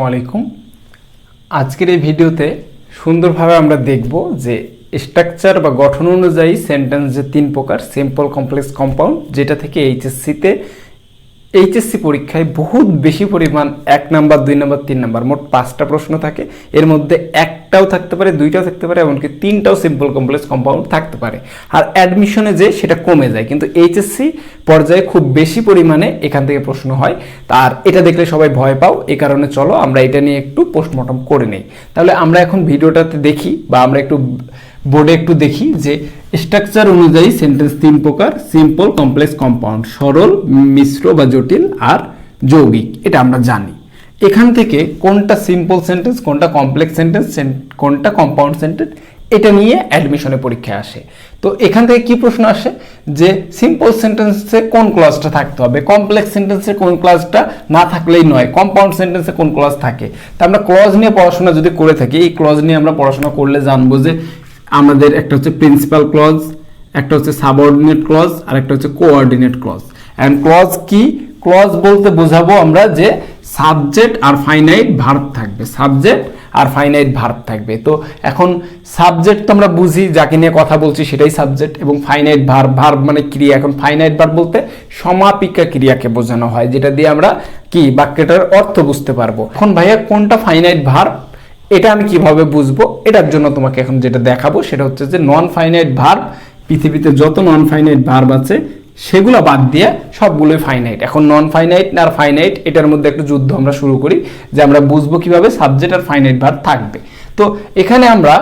আসসালামাইকুম। আজকের এই ভিডিওতে সুন্দরভাবে আমরা দেখব যে স্ট্রাকচার বা গঠন অনুযায়ী সেন্টেন্স যে তিন প্রকার, সিম্পল, কমপ্লেক্স, কম্পাউন্ড, যেটা থেকে এইচএসসি পরীক্ষায় বহুত বেশি পরিমাণ 1 নাম্বার 2 নাম্বার 3 নাম্বার মোট 5টা প্রশ্ন থাকে। এর মধ্যে একটাও থাকতে পারে, দুইটাও থাকতে পারে, এমনকি 3টাও সিম্পল, কমপ্লেক্স, কম্পাউন্ড থাকতে পারে। আর অ্যাডমিশনে যে সেটা কমে যায়, কিন্তু এইচএসসি পর্যায়ে খুব বেশি পরিমাণে এখান থেকে প্রশ্ন হয়। আর এটা দেখলে সবাই ভয় পাও, এই কারণে চলো আমরা এটা নিয়ে একটু পোস্টমর্টম করে নেই। তাহলে আমরা এখন ভিডিওটাতে দেখি বা আমরা একটু বোর্ডে একটু দেখি যে স্ট্রাকচার অনুযায়ী সেন্টেন্স তিন প্রকার, সিম্পল, কমপ্লেক্স, কম্পাউন্ড, সরল, মিশ্র বা জটিল আর যৌগিক। এটা আমরা জানি। এখান থেকে কোনটা সিম্পল সেন্টেন্স, কোনটা কমপ্লেক্স সেন্টেন্স, কোনটা কম্পাউন্ড সেন্টেন্স, এটা নিয়ে অ্যাডমিশনে পরীক্ষায় আসে। তো এখান থেকে কি প্রশ্ন আসে যে সিম্পল সেন্টেন্সে কোন ক্লজটা থাকতে হবে, কমপ্লেক্স সেন্টেন্সে কোন ক্লজটা না থাকলেই নয়, কম্পাউন্ড সেন্টেন্সে কোন ক্লজ থাকে। তা আমরা ক্লজ নিয়ে পড়াশোনা যদি করে থাকি, এই ক্লজ নিয়ে আমরা পড়াশোনা করলে জানবো যে আমাদের একটা হচ্ছে প্রিন্সিপাল ক্লজ, একটা হচ্ছে সাবঅর্ডিনেট ক্লজ, আর একটা হচ্ছে কোঅর্ডিনেট ক্লজ। এন্ড ক্লজ কি? ক্লজ বলতে বোঝাবো আমরা যে সাবজেক্ট আর ফাইনাইট ভার্ব থাকবে, সাবজেক্ট আর ফাইনাইট ভার্ব থাকবে। তো এখন সাবজেক্ট তো আমরা বুঝি, যাকে নিয়ে কথা বলছি সেটাই সাবজেক্ট, এবং ফাইনাইট ভার্ব, ভার্ব মানে ক্রিয়া। এখন ফাইনাইট ভার্ব বলতে সমাপিকা ক্রিয়াকে বোঝানো হয়, যেটা দিয়ে আমরা কি বাক্যটার অর্থ বুঝতে পারবো। এখন ভাইয়া কোনটা ফাইনাইট ভার্ব, এটা আমি কিভাবে বুঝবো? এটার জন্য তোমাকে এখন যেটা দেখাবো সেটা হচ্ছে যে নন ফাইনাইট ভার্ব, পৃথিবীতে যত নন ফাইনাইট ভার্ব আছে সেগুলো বাদ দিয়ে সবগুলোই ফাইনাইট। এখন নন ফাইনাইট আর ফাইনাইট, এটার মধ্যে একটা যুদ্ধ আমরা শুরু করি যে আমরা বুঝবো কিভাবে সাবজেক্ট আর ফাইনাইট ভার্ব থাকবে। তো এখানে আমরা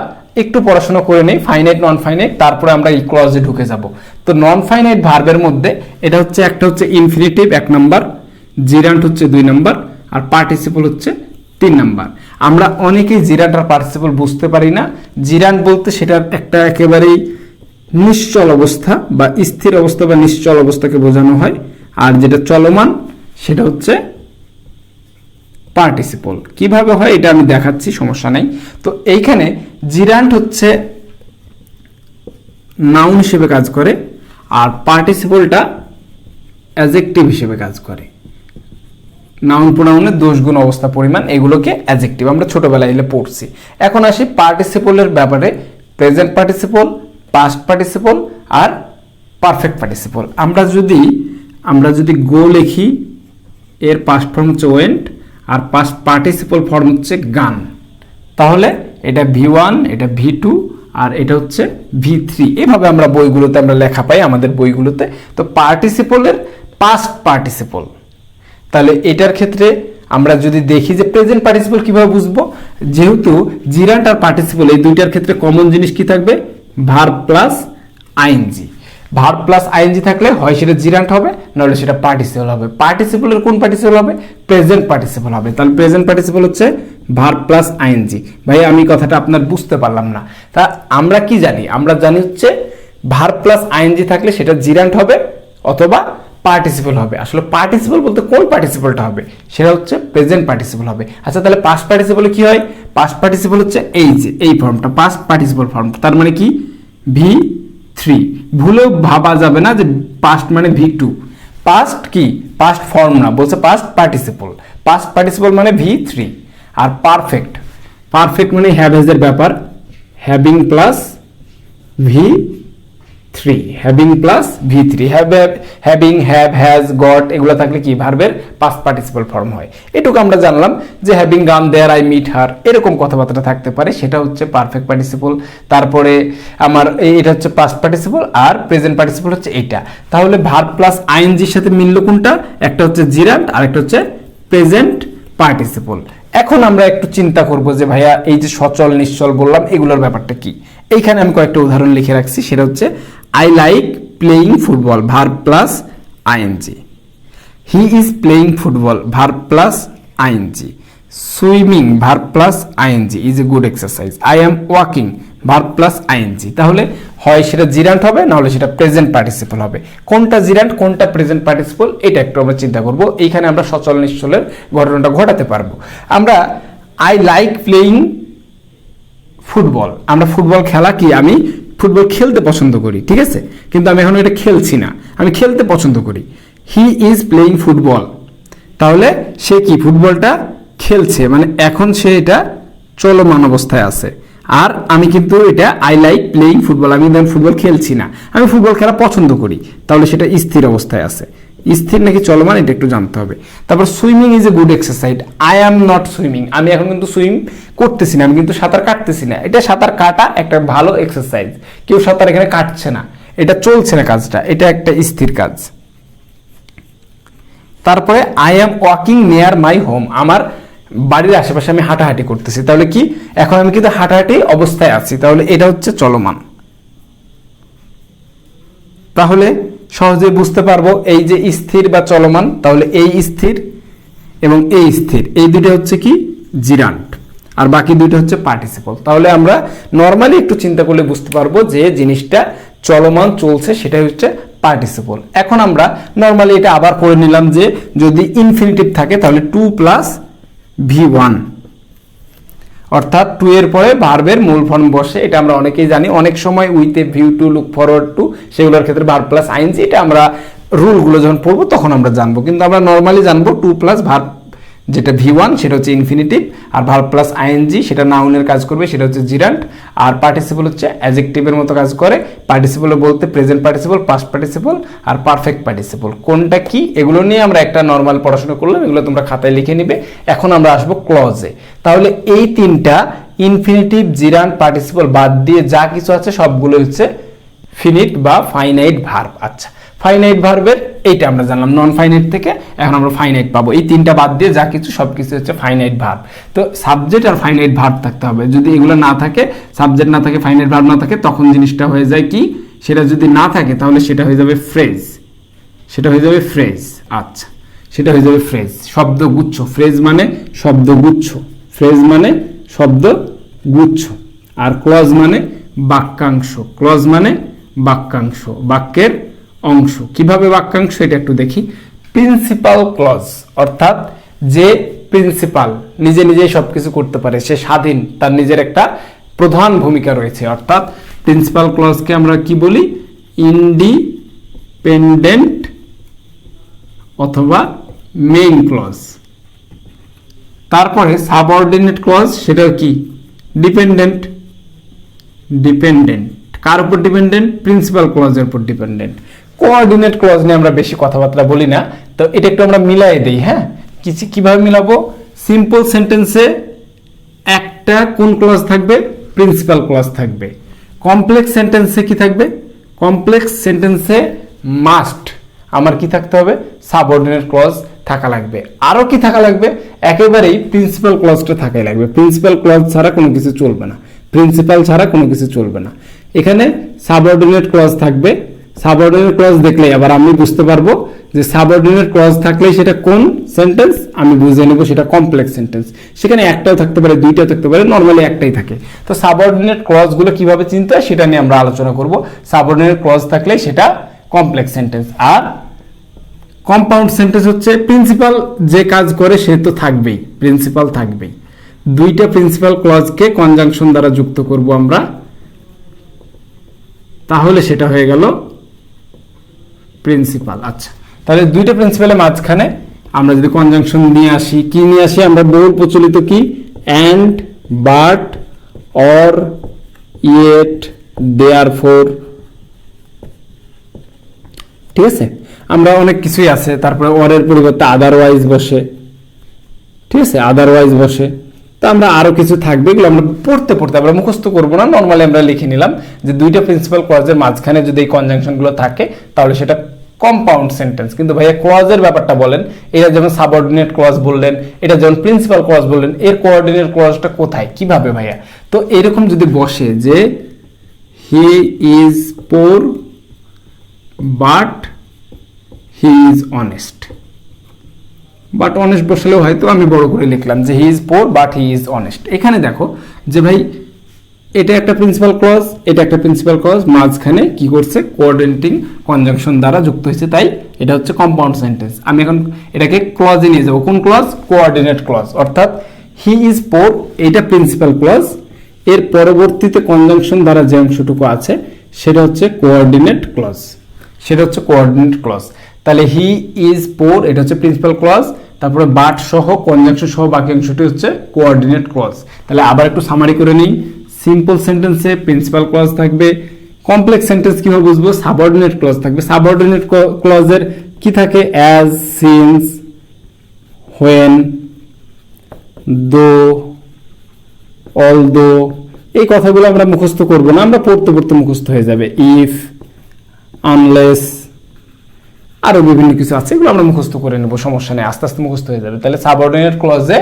একটু পড়াশোনা করে নেই ফাইনাইট, নন ফাইনাইট, তারপরে আমরা এই ক্লজে ঢুকে যাব। তো নন ফাইনাইট ভার্বের মধ্যে এটা হচ্ছে, একটা হচ্ছে ইনফিনিটিভ 1 নাম্বার, জিরান্ট হচ্ছে 2 নাম্বার, আর পার্টিসিপল হচ্ছে 3 নাম্বার। আমরা অনেকেই জিরান্ট আর পার্টিসিপল বুঝতে পারি না। জিরান্ট বলতে সেটা একটা একেবারেই নিশ্চল অবস্থা বা স্থির অবস্থা বা নিশ্চল অবস্থাকে বোঝানো হয়, আর যেটা চলমান সেটা হচ্ছে পার্টিসিপল। কিভাবে হয় এটা আমি দেখাচ্ছি, সমস্যা নেই। তো এইখানে জিরান্ট হচ্ছে নাউন হিসেবে কাজ করে, আর পার্টিসিপলটা অ্যাডজেক্টিভ হিসেবে কাজ করে। নাউন প্রোনাউনের দোষ, গুণ, অবস্থা, পরিমাণ, এগুলোকে অ্যাডজেক্টিভ আমরা ছোটবেলায় এলে পড়ছি। এখন আসি পার্টিসিপলের ব্যাপারে। প্রেজেন্ট পার্টিসিপল, পাস্ট পার্টিসিপল আর পারফেক্ট পার্টিসিপল। আমরা যদি গো লিখি, এর পাস্ট ফর্ম হচ্ছে ওয়েন্ট, আর পাস্ট পার্টিসিপল ফর্ম হচ্ছে গান, তাহলে এটা V1, এটা V2, আর এটা হচ্ছে V3। এভাবে আমরা বইগুলোতে আমরা লেখা পাই, আমাদের বইগুলোতে। তো পার্টিসিপলের পাস্ট পার্টিসিপল, তাহলে এটার ক্ষেত্রে আমরা যদি দেখি যে প্রেজেন্ট পার্টিসিপল কিভাবে বুঝবো, যেহেতু জিরান্ট আর পার্টিসিপল এই দুইটার ক্ষেত্রে কমন জিনিস কি থাকবে? Verb plus ING. Verb plus ING থাকলে হয় সেটা জিরান্ট হবে, নাহলে সেটা পার্টিসিপল হবে। পার্টিসিপলের কোন পার্টিসিপল হবে? প্রেজেন্ট পার্টিসিপল হবে। তাহলে প্রেজেন্ট পার্টিসিপল হচ্ছে ভার্ব প্লাস আইএনজি। ভাই আমি কথাটা আপনার বুঝতে পারলাম না। তা আমরা কি জানি? আমরা জানি হচ্ছে ভার্ব প্লাস আইএনজি থাকলে সেটা জিরান্ট হবে অথবা পার্টিসিপল হবে। আসলে পার্টিসিপল বলতে কোন পার্টিসিপলটা হবে? সেটা হচ্ছে প্রেজেন্ট পার্টিসিপল হবে। আচ্ছা, তাহলে পাস্ট পার্টিসিপলে কি হয়? পাস্ট পার্টিসিপল হচ্ছে এই যে এই ফর্মটা, পাস্ট পার্টিসিপল ফর্ম। তার মানে কি? V3। ভুলেও ভাবা যাবে না যে পাস্ট মানে V2। পাস্ট কি? পাস্ট ফর্ম না, বলছে পাস্ট পার্টিসিপল। পাস্ট পার্টিসিপল মানে V3। আর পারফেক্ট, পারফেক্ট মানে হ্যাভ হ্যাজ এর ব্যাপার, having plus V3, having plus V3। Having, have, has, goat এগুলো থাকলে কি ভার্বের পাস্ট পার্টিসিপল ফর্ম হয়। এটুকু আমরা জানলাম যে হ্যাভিং গান দেয়ার, আই মিট হার, এরকম কথাবার্তা থাকতে পারে, সেটা হচ্ছে পারফেক্ট পার্টিসিপল। তারপরে আমার এটা হচ্ছে পাস্ট পার্টিসিপল, আর প্রেজেন্ট পার্টিসিপল হচ্ছে এটা। তাহলে ভার্ব প্লাস আইএনজির সাথে মিলল কোনটা? একটা হচ্ছে জিরান্ট আর একটা হচ্ছে প্রেজেন্ট পার্টিসিপল। এখন আমরা একটু চিন্তা করব যে ভাইয়া এই যে সচল, নিশ্চল বললাম, এগুলোর ব্যাপারটা কি? এইখানে আমি কয়েকটা উদাহরণ লিখে রাখছি। সেটা হচ্ছে I like playing football, verb plus ING. He is playing football, verb plus ING. Swimming, verb plus ING, is a good exercise. I am walking, verb plus ING. তাহলে হয় সেটা জিরান্ট হবে, নাহলে সেটা প্রেজেন্ট পার্টিসিপল হবে। কোনটা gerund, কোনটা present participle, এটা একটু আমরা চিন্তা করব। এইখানে আমরা সচল নিশ্চলের ঘটনাটা ঘটাতে পারবো। আমরা আই লাইক প্লেইং ফুটবল, আমরা ফুটবল খেলা কি, আমি ফুটবল খেলতে পছন্দ করি, ঠিক আছে, কিন্তু আমি এখন এটা খেলছি না, আমি খেলতে পছন্দ করি। হি ইজ প্লেইং ফুটবল, তাহলে সে কি ফুটবলটা খেলছে, মানে এখন সে এটা চলমান অবস্থায় আছে। আর আমি কিন্তু এটা আই লাইক প্লেইং ফুটবল, আমি কিন্তু ফুটবল খেলছি না, আমি ফুটবল খেলা পছন্দ করি, তাহলে সেটা স্থির অবস্থায় আছে। স্থির নাকি চলমান এটা একটু জানতে হবে। তারপর swimming is a good exercise, I am not swimming, আমি এখন কিন্তু সুইম করতেছি না, আমি কিন্তু সাঁতার কাটতেছি না। এটা সাঁতার কাটা একটা ভালো এক্সারসাইজ, কেউ সাঁতার এখানে কাটছে না, এটা চলছে না কাজটা, এটা একটা স্থির কাজ। তারপরে I am walking near my home, আমার বাড়ির আশেপাশে আমি হাঁটাহাঁটি করতেছি, তাহলে কি এখন আমি কিন্তু হাঁটাহাঁটি অবস্থায় আছি, তাহলে এটা হচ্ছে চলমান। তাহলে সহজে বুঝতে পারবো এই যে স্থির বা চলমান, তাহলে এই স্থির এবং এই স্থির, এই দুটো হচ্ছে কি জিরান্ট, আর বাকি দুটো হচ্ছে পার্টিসিপল। তাহলে আমরা নর্মালি একটু চিন্তা করলে বুঝতে পারবো যে জিনিসটা চলমান চলছে, সেটাই হচ্ছে পার্টিসিপল। এখন আমরা নর্মালি এটা আবার করে নিলাম যে যদি ইনফিনিটিভ থাকে তাহলে 2 + V1, অর্থাৎ 2 এর পরে ভার্বের মূল ফর্ম বসে, এটা আমরা অনেকেই জানি। অনেক সময় with a view to, look forward to, সেগুলোর ক্ষেত্রে ভার্ব প্লাস আইএনজি, এটা আমরা রুলগুলো যখন পড়বো তখন আমরা জানবো, কিন্তু আমরা নর্মালি জানবো 2 + ভার্ব যেটা V1 সেটা হচ্ছে ইনফিনিটিভ, আর ভার্ব প্লাস আইএনজি সেটা নাউনের কাজ করবে, সেটা হচ্ছে জিরান্ট, আর পার্টিসিপল হচ্ছে অ্যাডজেক্টিভের মতো কাজ করে। পার্টিসিপল বলতে প্রেজেন্ট পার্টিসিপল, পাস্ট পার্টিসিপল আর পারফেক্ট পার্টিসিপল, কোনটা কি এগুলো নিয়ে আমরা একটা নর্মাল পড়াশোনা করলাম, এগুলো তোমরা খাতায় লিখে নিবে। এখন আমরা আসবো ক্লজে। তাহলে এই তিনটা ইনফিনিটিভ, জিরান্ট, পার্টিসিপল বাদ দিয়ে যা কিছু আছে সবগুলো হচ্ছে ফিনিট বা ফাইনাইট ভার্ব। আচ্ছা, ফাইনাইট ভার্বের এইটা আমরা জানলাম নন ফাইনাইট থেকে, এখন আমরা ফাইনাইট পাবো। এই তিনটা বাদ দিয়ে যা কিছু সবকিছু হচ্ছে ফাইনাইট ভার্ব। তো সাবজেক্ট আর ফাইনাইট ভার্ব থাকতে হবে, যদি এগুলো না থাকে, সাবজেক্ট না থাকে, ফাইনাইট ভার্ব না থাকে, তখন জিনিসটা হয়ে যায় কি, সেটা যদি না থাকে তাহলে সেটা হয়ে যাবে ফ্রেজ, সেটা হয়ে যাবে ফ্রেজ। আচ্ছা, সেটা হয়ে যাবে ফ্রেজ, শব্দগুচ্ছ। ফ্রেজ মানে শব্দগুচ্ছ, ফ্রেজ মানে শব্দগুচ্ছ। আর ক্লজ মানে বাক্যাংশ, ক্লজ মানে বাক্যাংশ, বাক্যের অংশ। কিভাবে বাক্যাংশ এটা একটু দেখি। প্রিন্সিপাল ক্লজ, অর্থাৎ যে প্রিন্সিপাল নিজে নিজেই সবকিছু করতে পারে, সে স্বাধীন, তার নিজের একটা প্রধান ভূমিকা রয়েছে, অর্থাৎ প্রিন্সিপাল ক্লজকে আমরা কি বলি, ইন্ডিপেন্ডেন্ট অথবা মেইন ক্লজ। তারপরে সাবঅর্ডিনেট ক্লজ, সেটা কি ডিপেন্ডেন্ট, ডিপেন্ডেন্ট কার উপর ডিপেন্ডেন্ট, প্রিন্সিপাল ক্লজের উপর ডিপেন্ডেন্ট। কোঅর্ডিনেট ক্লজ নিয়ে আমরা বেশি কথাবার্তা বলি না, তো এটা একটু আমরা মিলাই দেই। হ্যাঁ, কিভাবে মিলাবো, সিম্পল সেন্টেন্সে একটা কোন ক্লজ থাকবে, প্রিন্সিপাল ক্লজ থাকবে। কমপ্লেক্স সেন্টেন্সে কি থাকবে, কমপ্লেক্স সেন্টেন্সে মাস্ট আমার কি থাকতে হবে, সাবঅর্ডিনেট ক্লজ থাকা লাগবে। আরো কি থাকা লাগবে, একেবারেই প্রিন্সিপাল ক্লজটা থাকাই লাগবে। প্রিন্সিপাল ক্লজ ছাড়া কোনো কিছু চলবে না, প্রিন্সিপাল ছাড়া কোনো কিছু চলবে না। এখানে সাবঅর্ডিনেট ক্লজ থাকবে, সাবঅর্ডিনেট ক্লজ দেখলে আবার আমি বুঝতে পারবো যে সাবঅর্ডিনেট ক্লজ থাকলেই সেটা কোন সেন্টেন্স, আমি বুঝে নেব সেটা কমপ্লেক্স সেন্টেন্স। সেখানে একটাও থাকতে পারে, দুইটাও থাকতে পারে, নর্মালি একটাই থাকে। তো সাবঅর্ডিনেট ক্লজগুলো কিভাবে চিনতে হয় সেটা নিয়ে আমরা আলোচনা করব। সাবঅর্ডিনেট ক্লজ থাকলে সেটা কমপ্লেক্স সেন্টেন্স। আর কম্পাউন্ড সেন্টেন্স হচ্ছে প্রিন্সিপাল যে কাজ করে সে তো থাকবেই, প্রিন্সিপাল থাকবেই। দুইটা প্রিন্সিপাল ক্লজকে কনজাংশন দ্বারা যুক্ত করব আমরা, তাহলে সেটা হয়ে গেল প্রিন্সিপাল। আচ্ছা, তাহলে দুইটা প্রিন্সিপালের মাঝখানে আমরা যদি কনজাংশন নিয়ে আসি, কি নিয়ে আসি আমরা, বহুল প্রচলিত কি, and, but, or, yet, therefore. ঠিক আছে, আমরা অনেক কিছুই আছে। তারপরে অরের পরিবর্তে আদারওয়াইজ বসে, ঠিক আছে, আদারওয়াইজ বসে। তো আমরা আরো কিছু থাকবে, এগুলো আমরা পড়তে পড়তে আমরা মুখস্থ করবো না, নর্মালি আমরা লিখে নিলাম যে দুইটা প্রিন্সিপাল ক্লজের মাঝখানে যদি এই কনজাংশনগুলো থাকে তাহলে সেটা কম্পাউন্ড সেন্টেন্স। কিন্তু ভাইয়া ক্লজের ব্যাপারটা বলেন, এটা যেমন সাবঅর্ডিনেট ক্লজ বললেন, এটা যেমন প্রিন্সিপাল ক্লজ বললেন, এর কোঅর্ডিনেট ক্লজটা কোথায়, কিভাবে ভাইয়া? তো এরকম যদি বসে যে he is poor but he is honest, but honest বসলেও হয়তো আমি বড় করে লিখলাম যে he is poor but he is honest. এখানে দেখো যে ভাই এটা একটা প্রিন্সিপাল ক্লজ, এটা একটা প্রিন্সিপাল ক্লজ, মাঝখানে কি করছে, কোঅর্ডিনেটিং কনজাংশন দ্বারা যুক্ত হয়েছে, তাই এটা হচ্ছে কম্পাউন্ড সেন্টেন্স। আমি এখন এটাকে ক্লজে নিয়ে যাব। কোন ক্লজ, কোঅর্ডিনেট ক্লজ। অর্থাৎ হি ইজ পোর এটা প্রিন্সিপাল ক্লজ, এর পরবর্তীতে কনজাংশন দ্বারা যে অংশটুকু আছে সেটা হচ্ছে কোঅর্ডিনেট ক্লজ, সেটা হচ্ছে কোঅর্ডিনেট ক্লজ। তাহলে হি ইজ পোর এটা হচ্ছে প্রিন্সিপাল ক্লজ, তারপরে বাট সহ কনজাংশন সহ বাকি অংশটি হচ্ছে কোঅর্ডিনেট ক্লজ। তাহলে আবার একটু সামারি করে নিই। সিম্পল সেন্টেন্সে প্রিন্সিপাল ক্লজ থাকবে, কমপ্লেক্স সেন্টেন্স কিভাবে বুঝবো, সাবঅর্ডিনেট ক্লজ থাকবে। সাবঅর্ডিনেট ক্লজের কি থাকে, অ্যাজ, সিন্স, হোয়েন, দো, অলদো, এই কথাগুলো আমরা মুখস্থ করব না, আমরা পড়তে পড়তে মুখস্থ হয়ে যাবে। ইফ, আনলেস, আরো বিভিন্ন কিছু আছে, এগুলো আমরা মুখস্থ করে নেব, সমস্যা নেই, আস্তে আস্তে মুখস্থ হয়ে যাবে। তাহলে সাবঅর্ডিনেট ক্লজে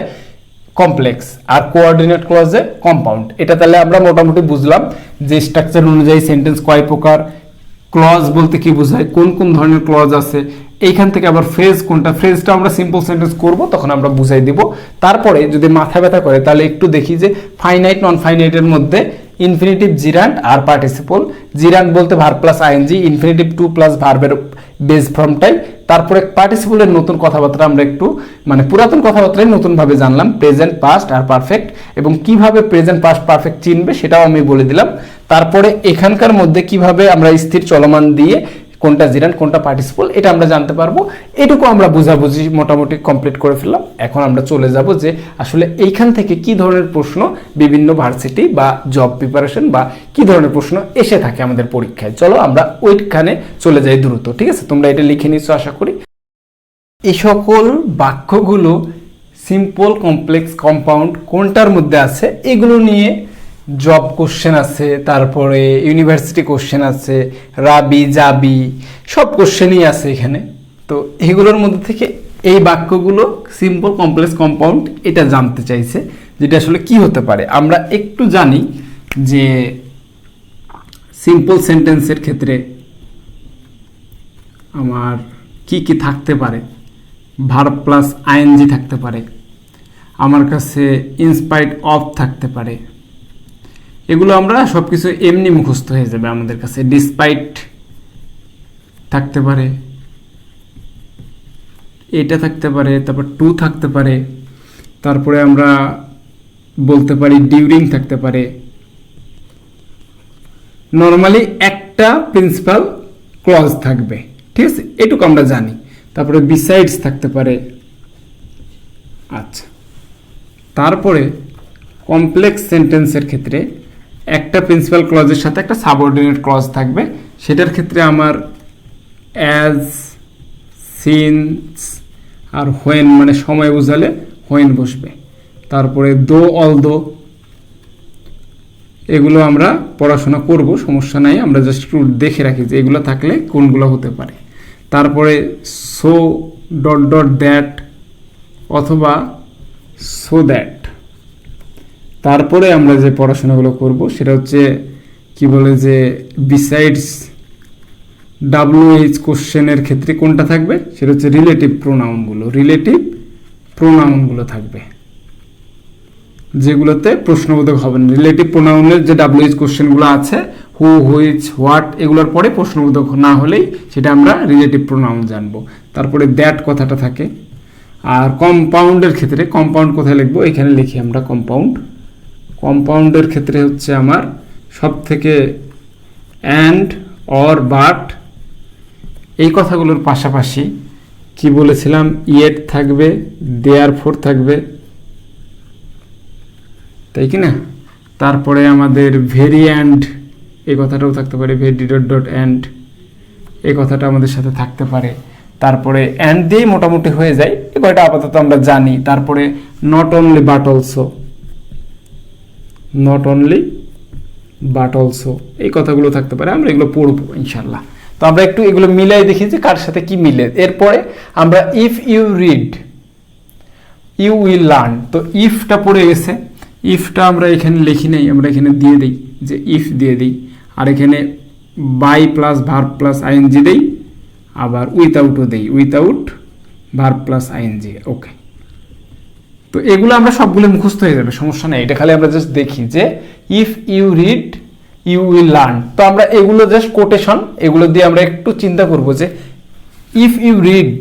কমপ্লেক্স আর কোঅর্ডিনেট ক্লজে কম্পাউন্ড। এটা তাহলে আমরা মোটামুটি বুঝলাম যে স্ট্রাকচার অনুযায়ী সেন্টেন্স কয় প্রকার, ক্লজ বলতে কি বোঝায়, কোন কোন ধরনের ক্লজ আছে, এইখান থেকে আবার ফ্রেজ কোনটা, ফ্রেজটা আমরা সিম্পল সেন্টেন্স করব তখন আমরা বুঝাই দিব। তারপরে যদি মাথা ব্যথা করে তাহলে একটু দেখি যে ফাইনাইট নন ফাইনাইটের মধ্যে ইনফিনিটিভ, জিরান্ড আর পার্টিসিপল। জিরান্ড বলতে verb plus ING, infinitive to plus ভার্বের বেস ফর্মটাই। তারপরে পার্টিসিপলের নতুন কথাবার্তা আমরা একটু মানে পুরাতন কথাবার্তায় নতুনভাবে জানলাম, প্রেজেন্ট, পাস্ট আর পারফেক্ট, এবং কিভাবে প্রেজেন্ট, পাস্ট, পারফেক্ট চিনবে সেটাও আমি বলে দিলাম। তারপরে এখানকার মধ্যে কিভাবে আমরা স্থির চলমান দিয়ে কোনটা জিরান্ড কোনটা পার্টিসিপল এটা আমরা জানতে পারবো। এটুকু আমরা বুঝাবুঝি মোটামুটি কমপ্লিট করে ফেললাম। এখন আমরা চলে যাব যে আসলে এইখান থেকে কি ধরনের প্রশ্ন বিভিন্ন ভার্সিটি বা জব প্রিপারেশন বা কি ধরনের প্রশ্ন এসে থাকে আমাদের পরীক্ষায়। চলো আমরা ওইখানে চলে যাই দ্রুত, ঠিক আছে? তোমরা এটা লিখে নিচ্ছ আশা করি। এই সকল বাক্যগুলো সিম্পল, কমপ্লেক্স, কম্পাউন্ড কোনটার মধ্যে আছে এগুলো নিয়ে জব কোশ্চেন আছে, তারপরে ইউনিভার্সিটি কোশ্চেন আছে, রাবি, জাবি, সব কোশ্চেনই আছে এখানে। তো এগুলোর মধ্যে থেকে এই বাক্যগুলো সিম্পল, কমপ্লেক্স, কম্পাউন্ড এটা জানতে চাইছে, যেটা আসলে কি হতে পারে। আমরা একটু জানি যে সিম্পল সেন্টেন্সের ক্ষেত্রে আমার কি কি থাকতে পারে, ভার্ব প্লাস আইএনজি থাকতে পারে, আমার কাছে ইনস্পাইট অফ থাকতে পারে, এগুলো আমরা সব কিছু এমনি মুখস্থ হয়ে যাবে আমাদের কাছে। ডিসপাইট থাকতে পারে, এটা থাকতে পারে, তারপর টু থাকতে পারে, তারপরে আমরা বলতে পারি ডিউরিং থাকতে পারে। নর্মালি একটা প্রিন্সিপাল ক্লজ থাকবে, ঠিক আছে, এটুকু আমরা জানি। তারপরে বিসাইডস থাকতে পারে। আচ্ছা, তারপরে কমপ্লেক্স সেন্টেন্সের ক্ষেত্রে একটা প্রিন্সিপাল ক্লজের সাথে একটা সাবঅর্ডিনেট ক্লজ থাকবে। সেটার ক্ষেত্রে আমার অ্যাজ, সিন্স আর হোয়েন, মানে সময় বোঝালে হোয়েন বসবে। তারপরে দো, অলদো, এগুলো আমরা পড়াশোনা করব, সমস্যা নাই, আমরা জাস্ট একটু দেখে রাখি যে এগুলো থাকলে কোনগুলো হতে পারে। তারপরে সো, ডট ডট দ্যাট অথবা সো দ্যাট। তারপরে আমরা যে পড়াশোনাগুলো করব সেটা হচ্ছে কি বলে যে বিসাইডস WH কোশ্চেনের ক্ষেত্রে কোনটা থাকবে, সেটা হচ্ছে রিলেটিভ প্রোনাউনগুলো। রিলেটিভ প্রোনাউনগুলো থাকবে যেগুলোতে প্রশ্নবোধক হবে না। রিলেটিভ প্রোনাউনের যে WH কোশ্চেনগুলো আছে, হু, হুইচ, হোয়াট, এগুলোর পরে প্রশ্নবোধক না হলেই সেটা আমরা রিলেটিভ প্রোনাউন জানবো। তারপরে দ্যাট কথাটা থাকে। আর কম্পাউন্ডের ক্ষেত্রে কম্পাউন্ড কোথায় লিখবো, এখানে লিখি আমরা কম্পাউন্ড। কম্পাউন্ডের ক্ষেত্রে হচ্ছে আমার সব থেকে অ্যান্ড, অর, বাট, এই কথাগুলোর পাশাপাশি কি বলেছিলাম, ইয়েট থাকবে, দেয়ারফর থাকবে, তাই কি না? তারপরে আমাদের ভেরি অ্যান্ড, এই কথাটাও থাকতে পারে, ভেরি ডট ডট অ্যান্ড, এই কথাটা আমাদের সাথে থাকতে পারে। তারপরে অ্যান্ড দিয়ে মোটামুটি হয়ে যায়, এই কয়টা আপাতত আমরা জানি। তারপরে not only but also, not only but also, এই কথাগুলো থাকতে পারে। আমরা এগুলো পড়বো ইনশাল্লাহ। তো আমরা একটু এগুলো মিলাই দেখি যে কার সাথে কি মিলে। এরপরে আমরা if you read you will learn, তো ইফটা পড়ে গেছে, ইফটা আমরা এখানে লিখি নাই, আমরা এখানে দিয়ে দিই যে ইফ দিয়ে দিই, আর এখানে by plus verb plus ING দেই, আবার উইথাউটও দেই, without verb plus ING. Okay, তো এগুলো আমরা সবগুলো মুখস্থ হয়ে যাবে, সমস্যা নেই। এটা খালি আমরা জাস্ট দেখি যে if you read you will learn, তো আমরা এগুলো জাস্ট কোটেশন, এগুলো দিয়ে আমরা একটু চিন্তা করব যে ইফ ইউ রিড,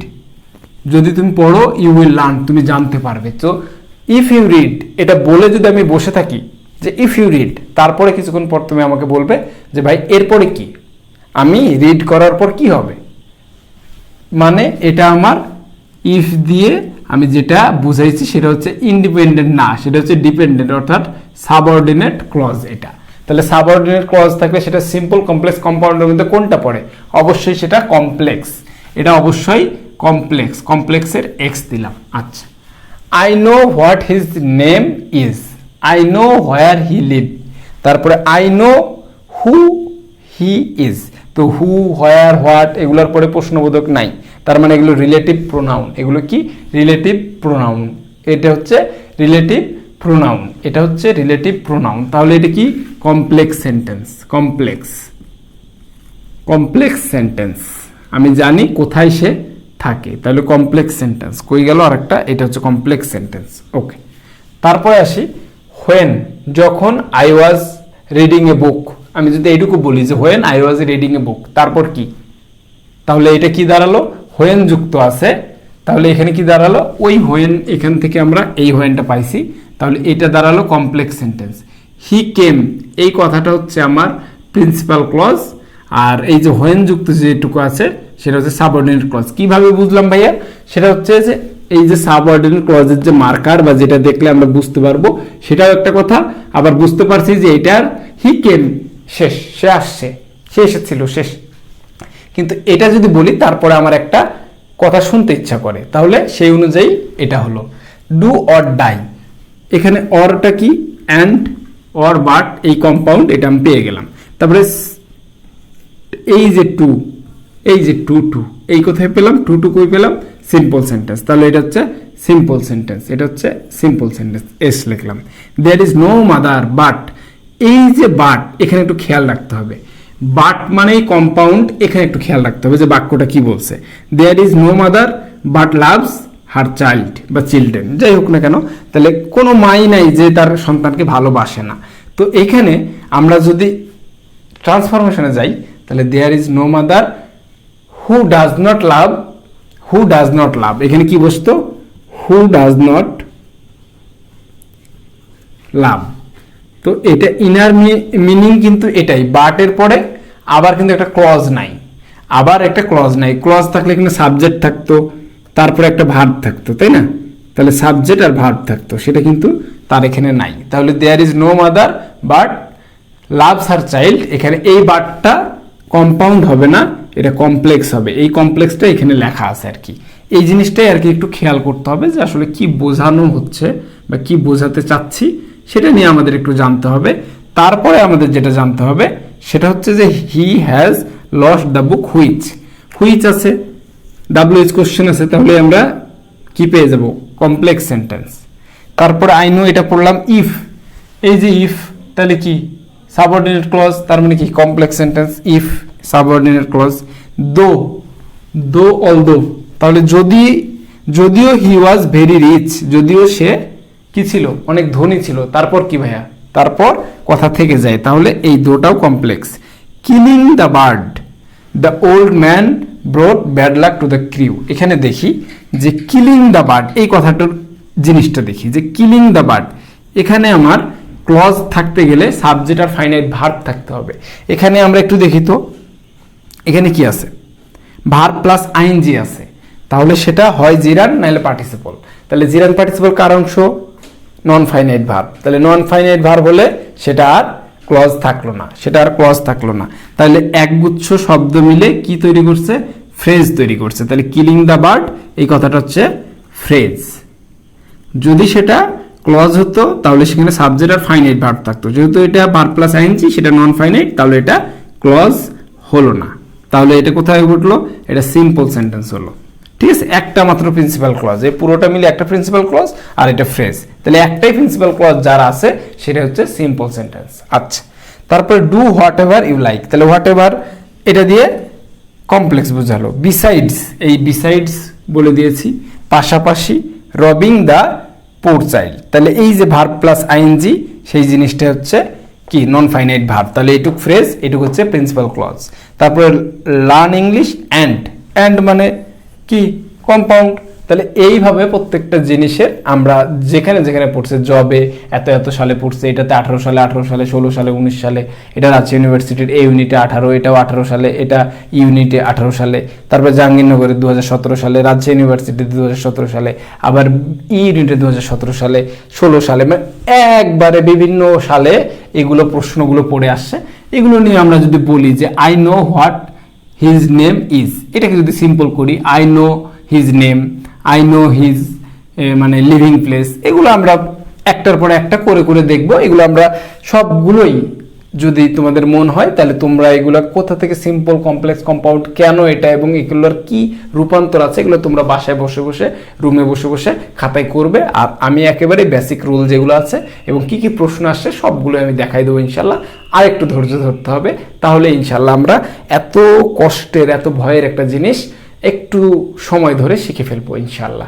যদি তুমি পড়ো, ইউ উইল লার্ন, তুমি জানতে পারবে। তো ইফ ইউ রিড এটা বলে যদি আমি বসে থাকি যে ইফ ইউ রিড, তারপরে কিছুক্ষণ পর তুমি আমাকে বলবে যে ভাই এরপরে কি, আমি রিড করার পর কি হবে, মানে এটা আমার ইফ দিয়ে আমি যেটা বুঝাইছি সেটা হচ্ছে ইন্ডিপেন্ডেন্ট না, সেটা হচ্ছে ডিপেন্ডেন্ট, অর্থাৎ সাবঅর্ডিনেট ক্লজ এটা। তাহলে সাবঅর্ডিনেট ক্লজ থাকলে সেটা সিম্পল, কমপ্লেক্স, কম্পাউন্ডের মধ্যে কোনটা পড়ে? অবশ্যই সেটা কমপ্লেক্স, এটা অবশ্যই কমপ্লেক্স, কমপ্লেক্সের এক্স দিলাম। আচ্ছা, I know what his name is, I know where he live, তারপরে I know who he is. তো হু, হোয়ার, হোয়াট এগুলোর পরে প্রশ্নবোধক নাই, তার মানে এগুলো রিলেটিভ প্রোনাউন। এগুলো কি? Relative pronoun. এটা হচ্ছে রিলেটিভ প্রোনাউন, এটা হচ্ছে রিলেটিভ প্রোনাউন। তাহলে এটা কি? Complex sentence, complex, complex sentence. আমি জানি কোথায় সে থাকে, তাহলে কমপ্লেক্স সেন্টেন্স। কই গেল আরেকটা? এটা হচ্ছে কমপ্লেক্স সেন্টেন্স। ওকে, তারপরে আসি হোয়েন, যখন আই ওয়াজ রিডিং এ বুক। আমি যদি এইটুকু বলি যে when I was reading a বুক, তারপর কি? তাহলে এটা কি দাঁড়ালো? হোয়েন যুক্ত আছে, তাহলে এখানে কি দাঁড়ালো? ওই হোয়েন, এখান থেকে আমরা এই হোয়েনটা পাইছি, তাহলে এটা দাঁড়ালো কমপ্লেক্স সেন্টেন্স। হি কেম, এই কথাটা হচ্ছে আমার প্রিন্সিপাল ক্লজ, আর এই যে হোয়েন যুক্ত যেটুকু আছে সেটা হচ্ছে সাবঅর্ডিনেট ক্লজ। কিভাবে বুঝলাম ভাইয়া? সেটা হচ্ছে যে এই যে সাবঅর্ডিনেট ক্লজের যে মার্কার বা যেটা দেখলে আমরা বুঝতে পারবো সেটাও একটা কথা, আবার বুঝতে পারছি যে এটার হি কেম শেষ, সে আসছে, সে এসেছিল, শেষ। কিন্তু এটা যদি বলি তারপরে আমার একটা কথা শুনতে ইচ্ছা করে, তাহলে সেই অনুযায়ী এটা হলো ডু অর ডাই। এখানে অরটা কি? অ্যান্ড, অর, বাট, এই কম্পাউন্ড, এটা আমি পেয়ে গেলাম। তারপরে এই যে টু, এই যে টু টু, এই কোথায় পেলাম? টু টু কই পেলাম? সিম্পল সেন্টেন্স, তাহলে এটা হচ্ছে সিম্পল সেন্টেন্স, এটা হচ্ছে সিম্পল সেন্টেন্স, এস লিখলাম। There is no mother but, এই যে বাট, এখানে একটু খেয়াল রাখতে হবে। বাট মানে কম্পাউন্ড, এখানে একটু খেয়াল রাখতে হবে যে বাক্যটা কি বলছে। There is no mother but loves her child বা চিলড্রেন, যাই হোক না কেন, তাহলে কোনো মাই নাই যে তার সন্তানকে ভালোবাসে না। তো এখানে আমরা যদি ট্রান্সফরমেশনে যাই, তাহলে there is no mother who does not love, who does not love, এখানে কি বসতো? Who does not love. তো এটা ইনার মিনিং কিন্তু এটাই, বাটের পরে আবার কিন্তু একটা ক্লজ নাই, আবার একটা ক্লজ নাই। ক্লজ থাকলে এখানে সাবজেক্ট থাকতো, তারপরে একটা ভার্ব থাকতো, তাই না? তাহলে সাবজেক্ট আর ভার্ব থাকতো, সেটা কিন্তু তার এখানে নাই। তাহলে there is no mother but loves her child, এখানে এই বাটটা কম্পাউন্ড হবে না, এটা কমপ্লেক্স হবে। এই কমপ্লেক্সটা এখানে লেখা আছে আর কি। এই জিনিসটাই আর কি একটু খেয়াল করতে হবে যে আসলে কি বোঝানো হচ্ছে বা কি বোঝাতে চাচ্ছি, সেটা নিয়ে আমাদের একটু জানতে হবে। তারপরে আমাদের যেটা জানতে হবে সেটা হচ্ছে যে he has lost the book which, which আছে, WH কোশ্চেন আছে, তাহলে আমরা কি পেয়ে যাব? Complex sentence. তারপরে আই নো, এটা পড়লাম ইফ, এই যে ইফ, তাহলে কি? সাবঅর্ডিনেট ক্লজ, তার মানে কি? Complex sentence. If subordinate clause. Though, though although, তাহলে যদিও হি ওয়াজ ভেরি রিচ, যদিও সে কি ছিল? অনেক ধনী ছিল। তারপর কি ভাইয়া? তারপর কথা থেকে যায়, তাহলে এই দোটাও complex. Killing the bird, the old man brought bad luck to the crew. এখানে দেখি যে কিলিং দ্য বার্ড, এই কথাটার জিনিসটা দেখি যে কিলিং দ্য বার্ড, এখানে আমার ক্লজ থাকতে গেলে সাবজেক্ট আর ফাইনাইট ভার্ব থাকতে হবে। এখানে আমরা একটু দেখি তো, এখানে কি আছে? ভার্ব প্লাস আইএনজি আছে, তাহলে সেটা হয় জিরান নাহলে পার্টিসিপল। তাহলে জিরান পার্টিসিপল কার অংশ? Non finite verb. তাহলে নন ফাইনাইট ভার্ব হলে সেটা আর ক্লজ থাকলো না, সেটা আর ক্লজ থাকলো না। তাহলে একগুচ্ছ শব্দ মিলে কি তৈরি করছে? ফ্রেজ তৈরি করছে। তাহলে কিলিং দ্য বার্ড, এই কথাটা হচ্ছে ফ্রেজ। যদি সেটা ক্লজ হতো তাহলে সেখানে সাবজেক্ট আর ফাইনাইট ভার্ব থাকতো, যেহেতু এটা ভার্ব প্লাস আইএনজি, সেটা নন ফাইনাইট, তাহলে এটা ক্লজ হলো না। তাহলে এটা কোথায় ঘটলো? এটা সিম্পল সেন্টেন্স হলো। ঠিক আছে, একটা মাত্র প্রিন্সিপাল ক্লজ, এই পুরোটা মিলে একটা প্রিন্সিপাল ক্লজ আর এটা ফ্রেজ। তাহলে একটাই প্রিন্সিপাল ক্লজ যারা আছে সেটা হচ্ছে সিম্পল সেন্টেন্স। আচ্ছা, তারপরে do whatever you like, তাহলে হোয়াট এভার এটা দিয়ে কমপ্লেক্স বোঝালো। বিসাইডস, এই বিসাইডস বলে দিয়েছি, পাশাপাশি, রবিং দ্য পোর চাইল্ড, তাহলে এই যে ভার্ব প্লাস আইএনজি, সেই জিনিসটা হচ্ছে কি? Non finite verb. তাহলে এইটুক ফ্রেজ, এইটুক হচ্ছে প্রিন্সিপাল ক্লজ। তারপরে লার্ন ইংলিশ অ্যান্ড, অ্যান্ড মানে কি? কম্পাউন্ড, তাহলে এইভাবে প্রত্যেকটা জিনিসের আমরা যেখানে যেখানে পড়ছে, জবে এত এত সালে পড়ছে, এটাতে 18 সালে, 16 সালে, 19 সালে, এটা রাজশাহী ইউনিভার্সিটির এই ইউনিটে 18, এটাও 18 সালে, এটা ইউনিটে 18 সালে, তারপর জাহাঙ্গীরনগরের 2017 সালে, রাজশাহী ইউনিভার্সিটিতে 2017 সালে, আবার ই ইউনিটে 2017 সালে, 16 সালে, মানে একবারে বিভিন্ন সালে এগুলো প্রশ্নগুলো পড়ে আসছে। এগুলো নিয়ে আমরা যদি বলি যে I know what his name is, এটাকে যদি সিম্পল করি, I know his name, I know his মানে লিভিং প্লেস, এগুলো আমরা একটার পর একটা করে করে দেখব। এগুলো আমরা সবগুলোই যদি তোমাদের মন হয় তাহলে তোমরা এগুলো কোথা থেকে সিম্পল কমপ্লেক্স কম্পাউন্ড, কেন এটা এবং এগুলোর কি রূপান্তর আছে, এগুলো তোমরা বাসায় বসে বসে, রুমে বসে বসে খাতায় করবে। আর আমি একেবারে বেসিক রুল যেগুলো আছে এবং কি কি প্রশ্ন আসছে সবগুলো আমি দেখাই দেবো ইনশাল্লাহ। আর একটু ধৈর্য ধরতে হবে, তাহলে ইনশাল্লাহ আমরা এত কষ্টের, এত ভয়ের একটা জিনিস একটু সময় ধরে শিখে ফেলবো ইনশাল্লাহ।